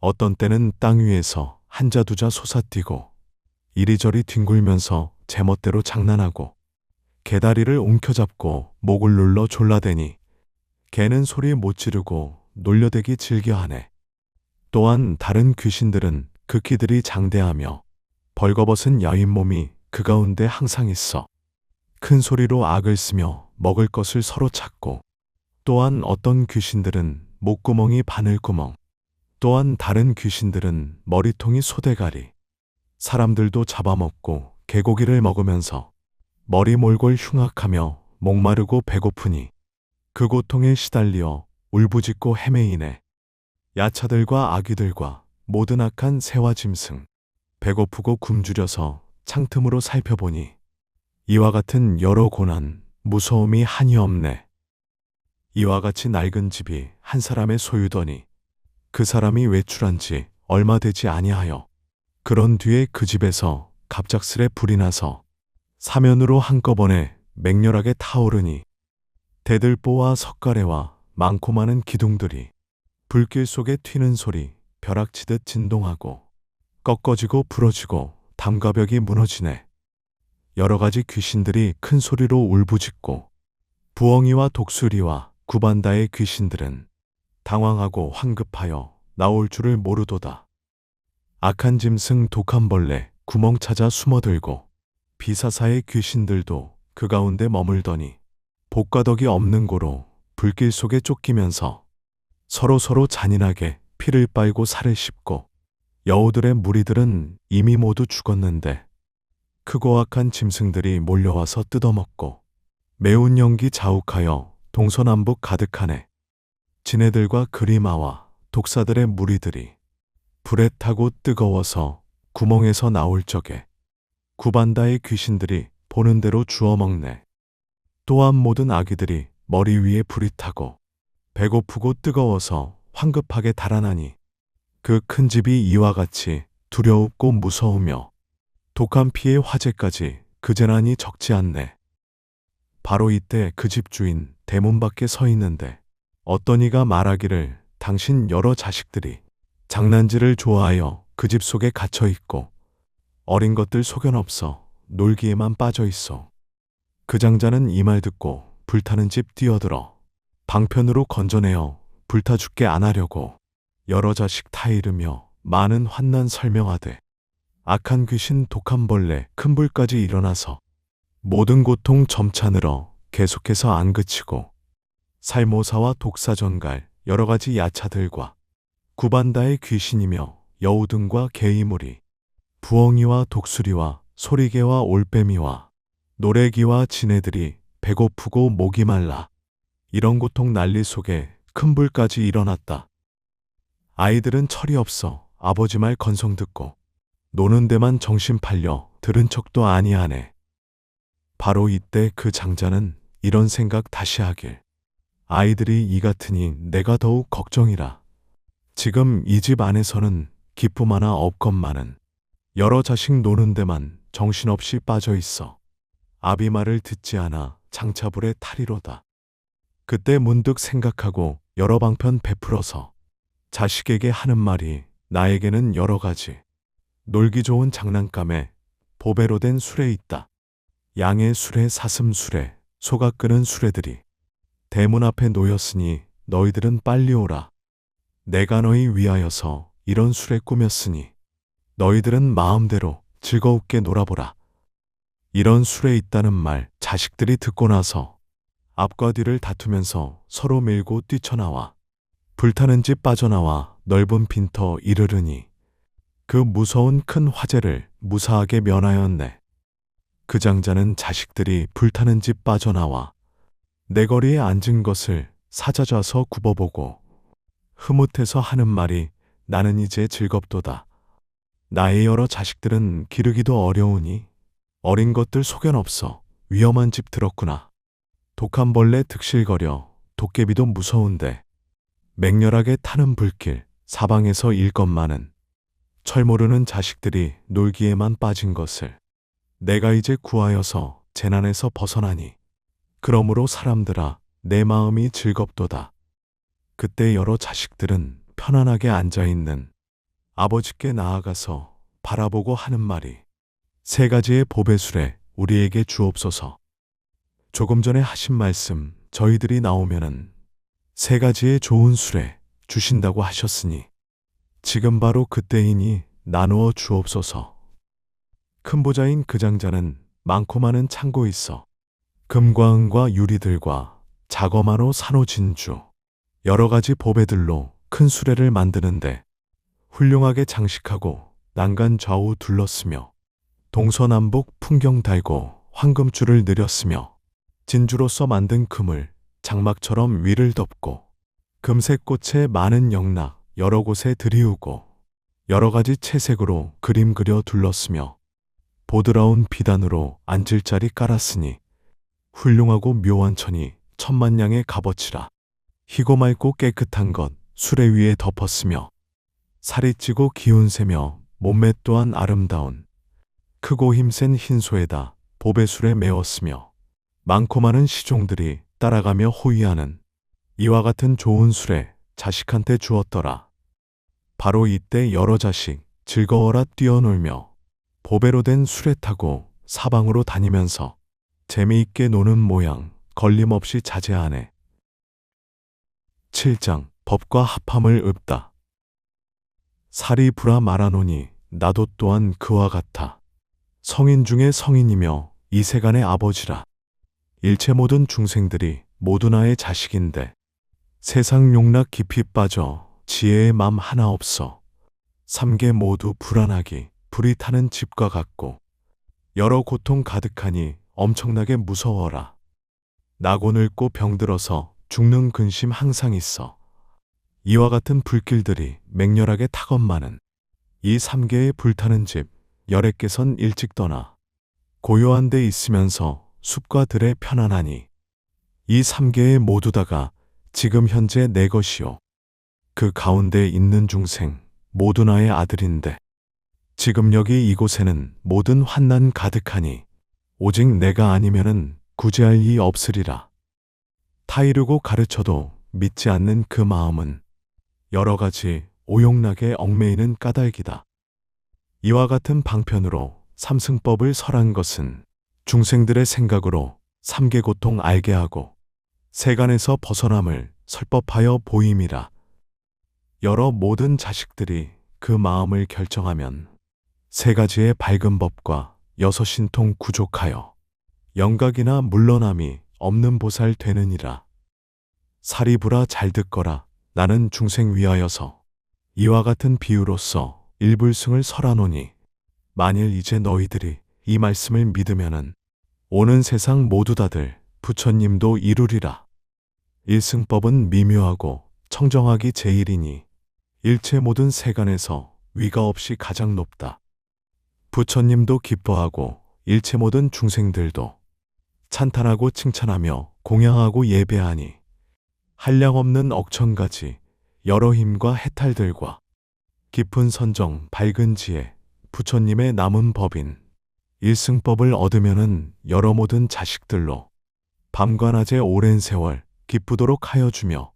어떤 때는 땅 위에서 한자 두자 솟아뛰고 이리저리 뒹굴면서 제멋대로 장난하고 개다리를 움켜잡고 목을 눌러 졸라대니 개는 소리 못 지르고 놀려대기 즐겨하네. 또한 다른 귀신들은 극히들이 장대하며 벌거벗은 야윈 몸이 그 가운데 항상 있어 큰 소리로 악을 쓰며 먹을 것을 서로 찾고 또한 어떤 귀신들은 목구멍이 바늘구멍 또한 다른 귀신들은 머리통이 소대가리 사람들도 잡아먹고 개고기를 먹으면서 머리 몰골 흉악하며 목마르고 배고프니 그 고통에 시달리어 울부짖고 헤매이네. 야차들과 아귀들과 모든 악한 새와 짐승 배고프고 굶주려서 창틈으로 살펴보니 이와 같은 여러 고난 무서움이 한이 없네. 이와 같이 낡은 집이 한 사람의 소유더니 그 사람이 외출한 지 얼마 되지 아니하여 그런 뒤에 그 집에서 갑작스레 불이 나서 사면으로 한꺼번에 맹렬하게 타오르니 대들보와 석가래와 많고 많은 기둥들이 불길 속에 튀는 소리 벼락치듯 진동하고 꺾어지고 부러지고 담가벽이 무너지네. 여러 가지 귀신들이 큰 소리로 울부짖고 부엉이와 독수리와 구반다의 귀신들은 당황하고 황급하여 나올 줄을 모르도다. 악한 짐승 독한 벌레 구멍 찾아 숨어들고 비사사의 귀신들도 그 가운데 머물더니 복과덕이 없는 고로 불길 속에 쫓기면서 서로 잔인하게 피를 빨고 살을 씹고 여우들의 무리들은 이미 모두 죽었는데 크고 악한 짐승들이 몰려와서 뜯어먹고 매운 연기 자욱하여 동서남북 가득하네. 지네들과 그리마와 독사들의 무리들이 불에 타고 뜨거워서 구멍에서 나올 적에 구반다의 귀신들이 보는 대로 주워 먹네. 또한 모든 아기들이 머리 위에 불이 타고 배고프고 뜨거워서 황급하게 달아나니 그 큰 집이 이와 같이 두려웁고 무서우며 독한 피의 화재까지 그 재난이 적지 않네. 바로 이때 그 집 주인 대문 밖에 서 있는데 어떤 이가 말하기를 당신 여러 자식들이 장난질을 좋아하여 그 집 속에 갇혀 있고 어린 것들 속여없어 놀기에만 빠져 있어. 그 장자는 이 말 듣고 불타는 집 뛰어들어 방편으로 건져내어 불타 죽게 안 하려고 여러 자식 타 이르며 많은 환난 설명하되 악한 귀신 독한 벌레 큰 불까지 일어나서 모든 고통 점차 늘어 계속해서 안 그치고 살모사와 독사전갈 여러 가지 야차들과 구반다의 귀신이며 여우등과 개이물이 부엉이와 독수리와 소리개와 올빼미와 노래기와 지네들이 배고프고 목이 말라 이런 고통 난리 속에 큰 불까지 일어났다. 아이들은 철이 없어 아버지 말 건성 듣고 노는 데만 정신 팔려 들은 척도 아니하네. 바로 이때 그 장자는 이런 생각 다시 하길 아이들이 이 같으니 내가 더욱 걱정이라. 지금 이 집 안에서는 기쁨 하나 없건만은 여러 자식 노는 데만 정신없이 빠져 있어 아비 말을 듣지 않아 장차불에 탈이로다. 그때 문득 생각하고 여러 방편 베풀어서 자식에게 하는 말이 나에게는 여러 가지 놀기 좋은 장난감에 보배로 된 수레 있다. 양의 수레 사슴 수레 소가 끄는 수레들이 대문 앞에 놓였으니 너희들은 빨리 오라. 내가 너희 위하여서 이런 수레 꾸몄으니 너희들은 마음대로 즐거웁게 놀아보라. 이런 수레 있다는 말 자식들이 듣고 나서 앞과 뒤를 다투면서 서로 밀고 뛰쳐나와 불타는 집 빠져나와 넓은 빈터 이르르니 그 무서운 큰 화재를 무사하게 면하였네. 그 장자는 자식들이 불타는 집 빠져나와 내 거리에 앉은 것을 사자좌서 굽어보고 흐뭇해서 하는 말이 나는 이제 즐겁도다. 나의 여러 자식들은 기르기도 어려우니 어린 것들 속연없어 위험한 집 들었구나. 독한 벌레 득실거려 도깨비도 무서운데 맹렬하게 타는 불길 사방에서 일것만은 철 모르는 자식들이 놀기에만 빠진 것을 내가 이제 구하여서 재난에서 벗어나니 그러므로 사람들아 내 마음이 즐겁도다. 그때 여러 자식들은 편안하게 앉아있는 아버지께 나아가서 바라보고 하는 말이 세 가지의 보배수레 우리에게 주옵소서. 조금 전에 하신 말씀 저희들이 나오면은 세 가지의 좋은 수레 주신다고 하셨으니 지금 바로 그때이니 나누어 주옵소서. 큰 보자인 그 장자는 많고 많은 창고 있어 금과 은과 유리들과 자거마노 산호 진주 여러 가지 보배들로 큰 수레를 만드는데 훌륭하게 장식하고 난간 좌우 둘렀으며 동서남북 풍경 달고 황금줄을 내렸으며 진주로서 만든 금을 장막처럼 위를 덮고 금색 꽃에 많은 영락 여러 곳에 들이우고 여러 가지 채색으로 그림 그려 둘렀으며 보드라운 비단으로 앉을 자리 깔았으니 훌륭하고 묘한 천이 천만냥의 값어치라. 희고 맑고 깨끗한 것 수레 위에 덮었으며 살이 찌고 기운세며 몸매 또한 아름다운 크고 힘센 흰소에다 보배술에 메웠으며 많고 많은 시종들이 따라가며 호위하는 이와 같은 좋은 수레 자식한테 주었더라. 바로 이때 여러 자식 즐거워라 뛰어놀며 보배로 된 수레 타고 사방으로 다니면서 재미있게 노는 모양 걸림없이 자제하네. 7장 법과 합함을 읊다. 살이 부라 말하노니 나도 또한 그와 같아. 성인 중에 성인이며 이 세간의 아버지라. 일체 모든 중생들이 모두 나의 자식인데 세상 용락 깊이 빠져 지혜의 맘 하나 없어. 삼계 모두 불안하기, 불이 타는 집과 같고, 여러 고통 가득하니 엄청나게 무서워라. 나고 늙고 병들어서 죽는 근심 항상 있어. 이와 같은 불길들이 맹렬하게 타건마는 이 삼계의 불타는 집, 열애께선 일찍 떠나 고요한 데 있으면서 숲과 들에 편안하니 이 삼계의 모두 다가 지금 현재 내 것이요. 그 가운데 있는 중생 모두 나의 아들인데 지금 여기 이곳에는 모든 환난 가득하니 오직 내가 아니면은 구제할 이 없으리라. 타이르고 가르쳐도 믿지 않는 그 마음은 여러 가지 오용락에 얽매이는 까닭이다. 이와 같은 방편으로 삼승법을 설한 것은 중생들의 생각으로 삼계 고통 알게 하고 세간에서 벗어남을 설법하여 보임이라. 여러 모든 자식들이 그 마음을 결정하면 세 가지의 밝은 법과 여섯 신통 구족하여 영각이나 물러남이 없는 보살 되느니라. 사리부라 잘 듣거라. 나는 중생 위하여서 이와 같은 비유로서 일불승을 설하노니 만일 이제 너희들이 이 말씀을 믿으면은 오는 세상 모두 다들 부처님도 이루리라. 일승법은 미묘하고 청정하기 제일이니 일체 모든 세간에서 위가 없이 가장 높다. 부처님도 기뻐하고 일체 모든 중생들도 찬탄하고 칭찬하며 공양하고 예배하니 한량없는 억천가지 여러 힘과 해탈들과 깊은 선정 밝은 지혜 부처님의 남은 법인 일승법을 얻으면은 여러 모든 자식들로 밤과 낮에 오랜 세월 기쁘도록 하여 주며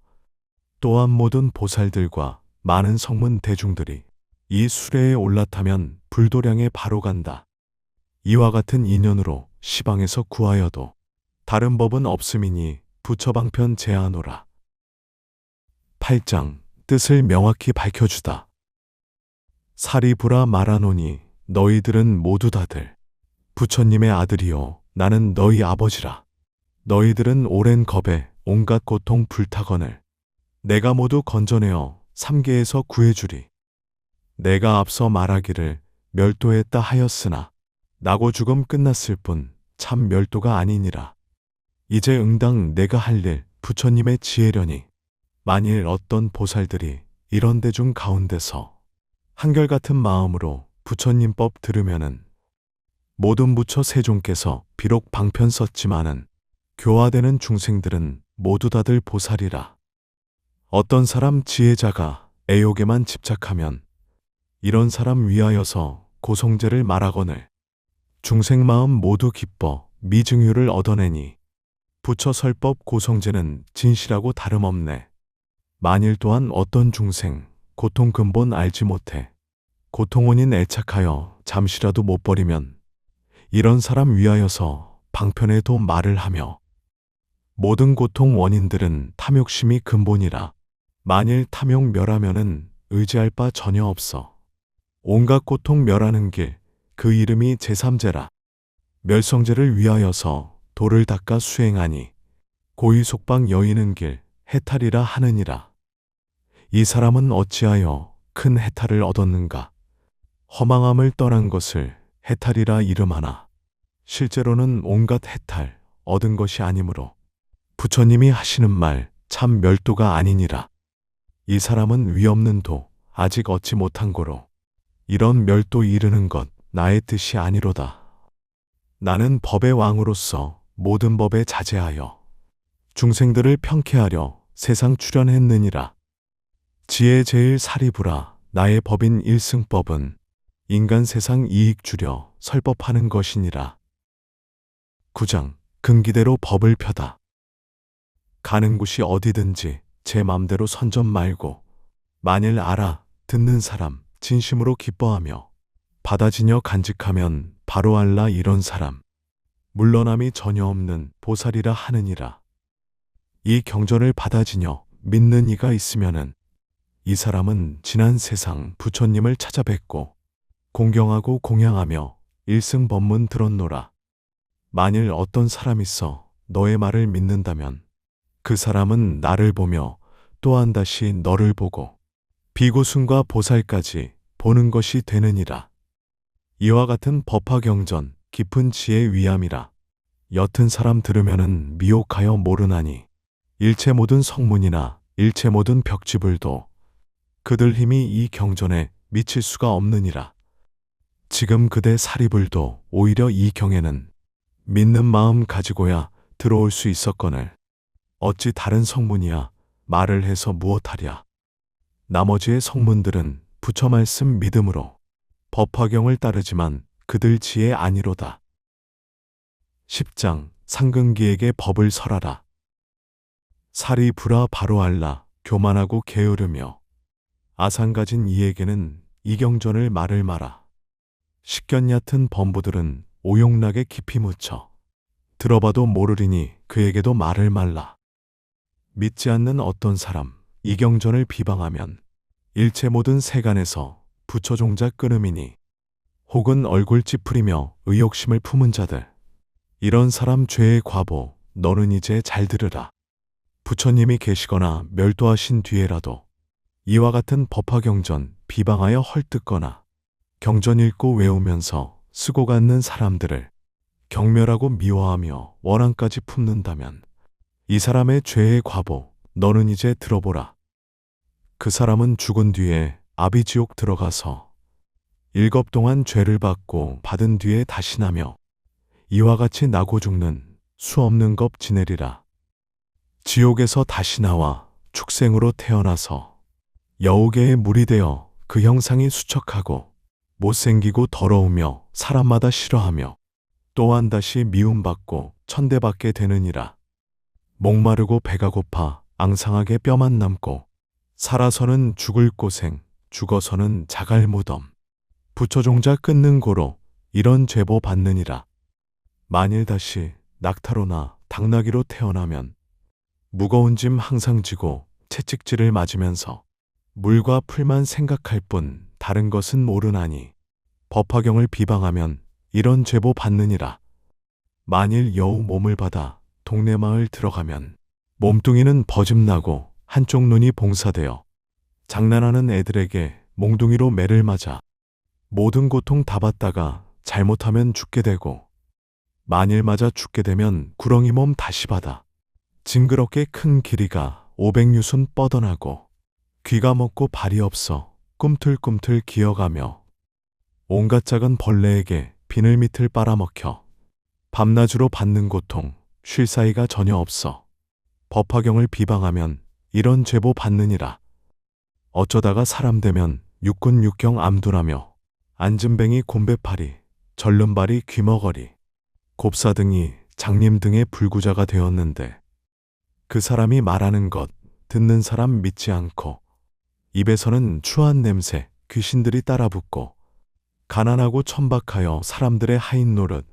또한 모든 보살들과 많은 성문 대중들이 이 수레에 올라타면 불도량에 바로 간다. 이와 같은 인연으로 시방에서 구하여도 다른 법은 없음이니 부처방편 제하노라. 8장 뜻을 명확히 밝혀주다. 사리부라 말하노니 너희들은 모두 다들 부처님의 아들이요 나는 너희 아버지라. 너희들은 오랜 겁에 온갖 고통 불타거늘 내가 모두 건져내어 삼계에서 구해주리. 내가 앞서 말하기를 멸도했다 하였으나 나고 죽음 끝났을 뿐 참 멸도가 아니니라. 이제 응당 내가 할 일 부처님의 지혜려니 만일 어떤 보살들이 이런 대중 가운데서 한결같은 마음으로 부처님 법 들으면은 모든 부처 세종께서 비록 방편 썼지만은 교화되는 중생들은 모두 다들 보살이라. 어떤 사람 지혜자가 애욕에만 집착하면 이런 사람 위하여서 고성제를 말하거늘 중생 마음 모두 기뻐 미증유를 얻어내니 부처 설법 고성제는 진실하고 다름없네. 만일 또한 어떤 중생 고통 근본 알지 못해 고통 원인 애착하여 잠시라도 못 버리면 이런 사람 위하여서 방편에도 말을 하며 모든 고통 원인들은 탐욕심이 근본이라. 만일 탐욕 멸하면은 의지할 바 전혀 없어. 온갖 고통 멸하는 길 그 이름이 제3제라. 멸성제를 위하여서 도를 닦아 수행하니 고의 속방 여의는 길 해탈이라 하느니라. 이 사람은 어찌하여 큰 해탈을 얻었는가? 허망함을 떠난 것을 해탈이라 이름하나 실제로는 온갖 해탈 얻은 것이 아니므로 부처님이 하시는 말 참 멸도가 아니니라. 이 사람은 위 없는 도 아직 얻지 못한 고로 이런 멸도 이르는 것 나의 뜻이 아니로다. 나는 법의 왕으로서 모든 법에 자제하여 중생들을 평쾌하려 세상 출현했느니라. 지혜 제일 사리부라. 나의 법인 일승법은 인간 세상 이익 주려 설법하는 것이니라. 9장 근기대로 법을 펴다. 가는 곳이 어디든지 제 맘대로 선전 말고 만일 알아 듣는 사람 진심으로 기뻐하며 받아지녀 간직하면 바로 알라. 이런 사람 물러남이 전혀 없는 보살이라 하느니라. 이 경전을 받아지녀 믿는 이가 있으면은 이 사람은 지난 세상 부처님을 찾아뵙고 공경하고 공양하며 일승법문 들었노라. 만일 어떤 사람 있어 너의 말을 믿는다면 그 사람은 나를 보며 또한 다시 너를 보고 비고순과 보살까지 보는 것이 되느니라. 이와 같은 법화경전 깊은 지혜 위함이라. 옅은 사람 들으면은 미혹하여 모르나니 일체 모든 성문이나 일체 모든 벽지불도 그들 힘이 이 경전에 미칠 수가 없느니라. 지금 그대 사리불도 오히려 이 경에는 믿는 마음 가지고야 들어올 수 있었거늘 어찌 다른 성문이야 말을 해서 무엇하랴. 나머지의 성문들은 부처 말씀 믿음으로 법화경을 따르지만 그들 지혜 아니로다. 10장 상근기에게 법을 설하라. 살이 불아 바로 알라 교만하고 게으르며 아상 가진 이에게는 이 경전을 말을 마라. 식견 얕은 범부들은 오용락에 깊이 묻혀 들어봐도 모르리니 그에게도 말을 말라. 믿지 않는 어떤 사람 이 경전을 비방하면 일체 모든 세간에서 부처 종자 끊음이니 혹은 얼굴 찌푸리며 의욕심을 품은 자들 이런 사람 죄의 과보 너는 이제 잘 들으라. 부처님이 계시거나 멸도하신 뒤에라도 이와 같은 법화경전 비방하여 헐뜯거나 경전 읽고 외우면서 쓰고 갖는 사람들을 경멸하고 미워하며 원한까지 품는다면 이 사람의 죄의 과보 너는 이제 들어보라. 그 사람은 죽은 뒤에 아비지옥 들어가서 일겁 동안 죄를 받고 받은 뒤에 다시 나며 이와 같이 나고 죽는 수 없는 겁 지내리라. 지옥에서 다시 나와 축생으로 태어나서 여우개의 물이 되어 그 형상이 수척하고 못생기고 더러우며 사람마다 싫어하며 또한 다시 미움받고 천대받게 되느니라. 목마르고 배가 고파 앙상하게 뼈만 남고 살아서는 죽을 고생 죽어서는 자갈 무덤 부처 종자 끊는 고로 이런 죄보 받느니라. 만일 다시 낙타로나 당나귀로 태어나면 무거운 짐 항상 지고 채찍질을 맞으면서 물과 풀만 생각할 뿐 다른 것은 모르나니 법화경을 비방하면 이런 죄보 받느니라. 만일 여우 몸을 받아 동네 마을 들어가면 몸뚱이는 버짐나고 한쪽 눈이 봉사되어 장난하는 애들에게 몽둥이로 매를 맞아 모든 고통 다 받다가 잘못하면 죽게 되고 만일 맞아 죽게 되면 구렁이 몸 다시 받아 징그럽게 큰 길이가 500유순 뻗어나고 귀가 먹고 발이 없어 꿈틀꿈틀 기어가며 온갖 작은 벌레에게 비늘 밑을 빨아먹혀 밤낮으로 받는 고통 쉴 사이가 전혀 없어 법화경을 비방하면 이런 죄보 받느니라. 어쩌다가 사람 되면 육군 육경 암두라며 안진뱅이 곰배파리 절름발이 귀머거리 곱사등이 장님 등의 불구자가 되었는데 그 사람이 말하는 것 듣는 사람 믿지 않고 입에서는 추한 냄새 귀신들이 따라붙고 가난하고 천박하여 사람들의 하인 노릇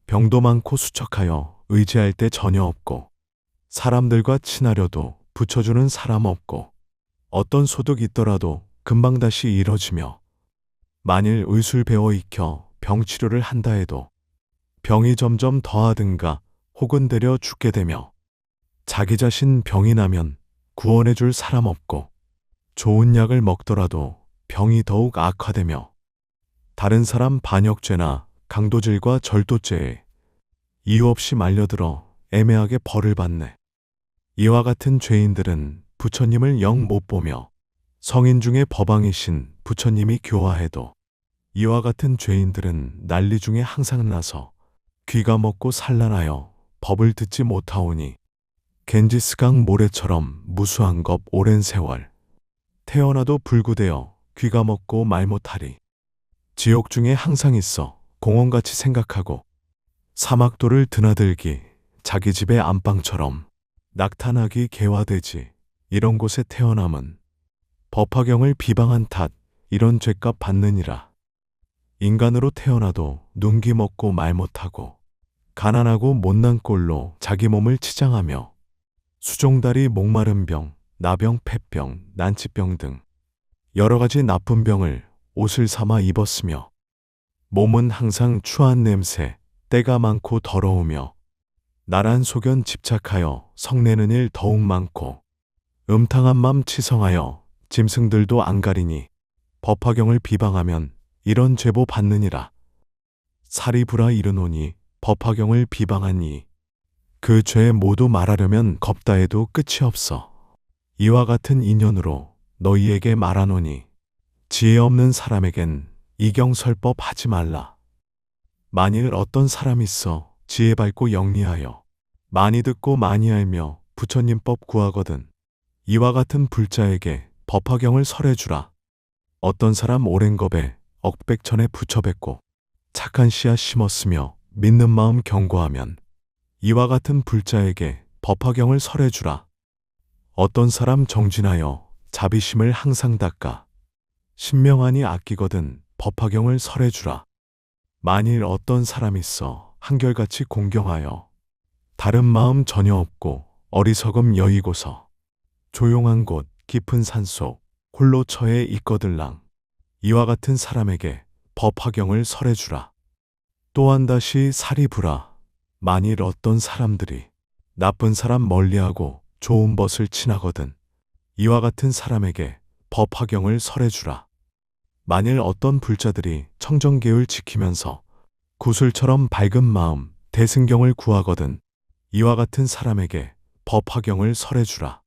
병도 많고 수척하여 의지할 데 전혀 없고 사람들과 친하려도 붙여주는 사람 없고 어떤 소득 있더라도 금방 다시 잃어지며 만일 의술 배워 익혀 병치료를 한다 해도 병이 점점 더하든가 혹은 되려 죽게 되며 자기 자신 병이 나면 구원해 줄 사람 없고 좋은 약을 먹더라도 병이 더욱 악화되며 다른 사람 반역죄나 강도질과 절도죄에 이유 없이 말려들어 애매하게 벌을 받네. 이와 같은 죄인들은 부처님을 영 못 보며 성인 중에 법왕이신 부처님이 교화해도 이와 같은 죄인들은 난리 중에 항상 나서 귀가 먹고 산란하여 법을 듣지 못하오니 겐지스강 모래처럼 무수한 겁 오랜 세월 태어나도 불구되어 귀가 먹고 말 못하리. 지옥 중에 항상 있어 공원같이 생각하고 사막도를 드나들기 자기 집의 안방처럼 낙타나기 개화되지 이런 곳에 태어남은 법화경을 비방한 탓 이런 죄값 받느니라. 인간으로 태어나도 눈기 먹고 말 못하고 가난하고 못난 꼴로 자기 몸을 치장하며 수종다리 목마른 병, 나병, 폐병, 난치병 등 여러 가지 나쁜 병을 옷을 삼아 입었으며 몸은 항상 추한 냄새, 때가 많고 더러우며 나란 소견 집착하여 성내는 일 더욱 많고 음탕한 맘 치성하여 짐승들도 안 가리니 법화경을 비방하면 이런 제보 받느니라. 살이 불아 이르노니 법화경을 비방하니 그 죄 모두 말하려면 겁다 해도 끝이 없어. 이와 같은 인연으로 너희에게 말하노니 지혜 없는 사람에겐 이경설법 하지 말라. 만일 어떤 사람 있어 지혜 밝고 영리하여 많이 듣고 많이 알며 부처님법 구하거든 이와 같은 불자에게 법화경을 설해주라. 어떤 사람 오랜 겁에 억백천에 부처뱉고 착한 씨앗 심었으며 믿는 마음 경고하면 이와 같은 불자에게 법화경을 설해주라. 어떤 사람 정진하여 자비심을 항상 닦아 신명하니 아끼거든 법화경을 설해주라. 만일 어떤 사람 있어 한결같이 공경하여 다른 마음 전혀 없고 어리석음 여의고서 조용한 곳 깊은 산속 홀로 처해 있거들랑 이와 같은 사람에게 법화경을 설해주라. 또한 다시 살이 불아 만일 어떤 사람들이 나쁜 사람 멀리하고 좋은 벗을 친하거든 이와 같은 사람에게 법화경을 설해주라. 만일 어떤 불자들이 청정계율 지키면서 구슬처럼 밝은 마음 대승경을 구하거든 이와 같은 사람에게 법화경을 설해주라.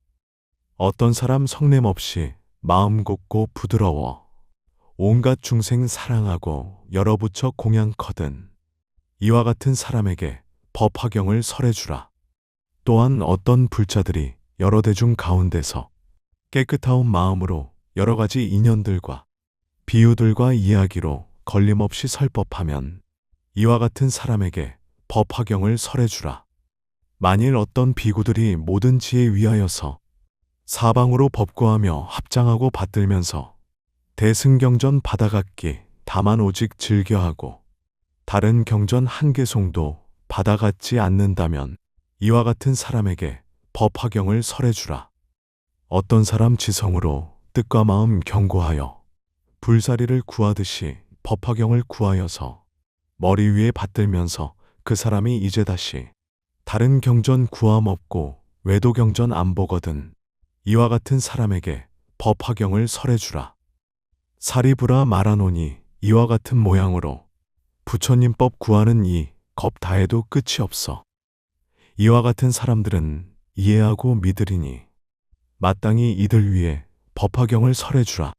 어떤 사람 성냄 없이 마음 곱고 부드러워 온갖 중생 사랑하고 여러 부처 공양커든 이와 같은 사람에게 법화경을 설해주라. 또한 어떤 불자들이 여러 대중 가운데서 깨끗하온 마음으로 여러 가지 인연들과 비유들과 이야기로 걸림없이 설법하면 이와 같은 사람에게 법화경을 설해주라. 만일 어떤 비구들이 모든 지에 위하여서 사방으로 법구하며 합장하고 받들면서 대승경전 받아갔기 다만 오직 즐겨하고 다른 경전 한 개송도 받아갔지 않는다면 이와 같은 사람에게 법화경을 설해주라. 어떤 사람 지성으로 뜻과 마음 경고하여 불사리를 구하듯이 법화경을 구하여서 머리 위에 받들면서 그 사람이 이제 다시 다른 경전 구함 없고 외도 경전 안 보거든 이와 같은 사람에게 법화경을 설해주라. 살이 불아 말하노니 이와 같은 모양으로 부처님법 구하는 이 겁 다해도 끝이 없어. 이와 같은 사람들은 이해하고 믿으리니 마땅히 이들 위에 법화경을 설해주라.